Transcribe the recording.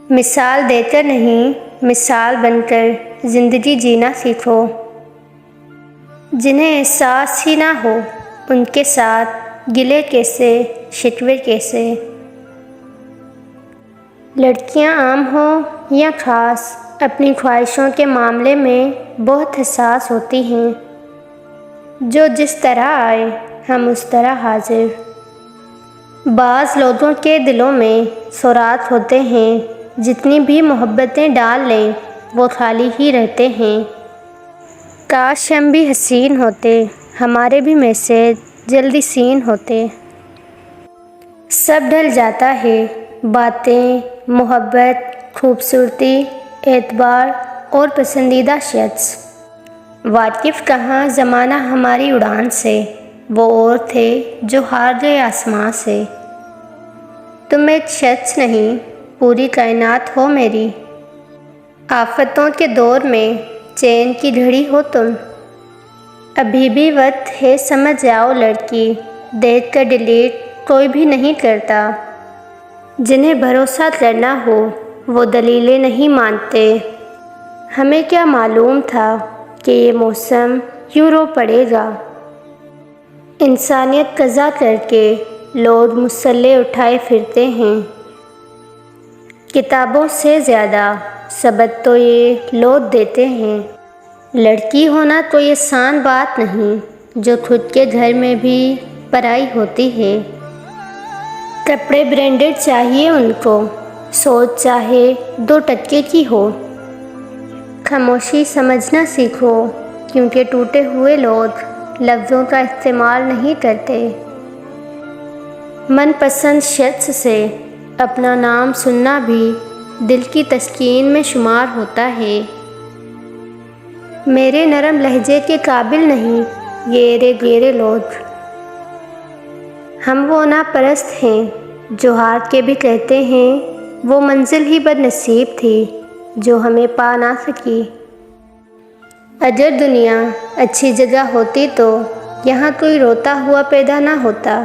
مثال دے کر نہیں، مثال بن کر زندگی جینا سیکھو۔ جنہیں احساس ہی نہ ہو ان کے ساتھ گلے کیسے، شکوے کیسے۔ لڑکیاں عام ہوں یا خاص، اپنی خواہشوں کے معاملے میں بہت حساس ہوتی ہیں۔ جو جس طرح آئے ہم اس طرح حاضر۔ بعض لوگوں کے دلوں میں سوراخ ہوتے ہیں، جتنی بھی محبتیں ڈال لیں وہ خالی ہی رہتے ہیں۔ کاش ہم بھی حسین ہوتے، ہمارے بھی میسج جلدی سین ہوتے۔ سب ڈھل جاتا ہے، باتیں، محبت، خوبصورتی، اعتبار اور پسندیدہ شخص۔ واقف کہاں زمانہ ہماری اڑان سے، وہ اور تھے جو ہار گئے آسماں سے۔ تم ایک شخص نہیں، پوری کائنات ہو میری۔ آفتوں کے دور میں چین کی گھڑی ہو تم۔ ابھی بھی وقت ہے سمجھ جاؤ لڑکی، دیکھ کر ڈیلیٹ کوئی بھی نہیں کرتا۔ جنہیں بھروسہ کرنا ہو وہ دلیلیں نہیں مانتے۔ ہمیں کیا معلوم تھا کہ یہ موسم یوں رو پڑے گا۔ انسانیت قضا کر کے لوگ مسلح اٹھائے پھرتے ہیں۔ کتابوں سے زیادہ سبق تو یہ لوگ دیتے ہیں۔ لڑکی ہونا کوئی آسان بات نہیں، جو خود کے گھر میں بھی پرائی ہوتی ہے۔ کپڑے برانڈڈ چاہیے ان کو، سوچ چاہے 2 ٹکے کی ہو۔ خاموشی سمجھنا سیکھو، کیونکہ ٹوٹے ہوئے لوگ لفظوں کا استعمال نہیں کرتے۔ من پسند شخص سے اپنا نام سننا بھی دل کی تسکین میں شمار ہوتا ہے۔ میرے نرم لہجے کے قابل نہیں یہ ایرے گیرے لوگ۔ ہم وہ نا پرست ہیں جو ہار کے بھی کہتے ہیں وہ منزل ہی بد نصیب تھی جو ہمیں پا نہ سکی۔ اگر دنیا اچھی جگہ ہوتی تو یہاں کوئی روتا ہوا پیدا نہ ہوتا۔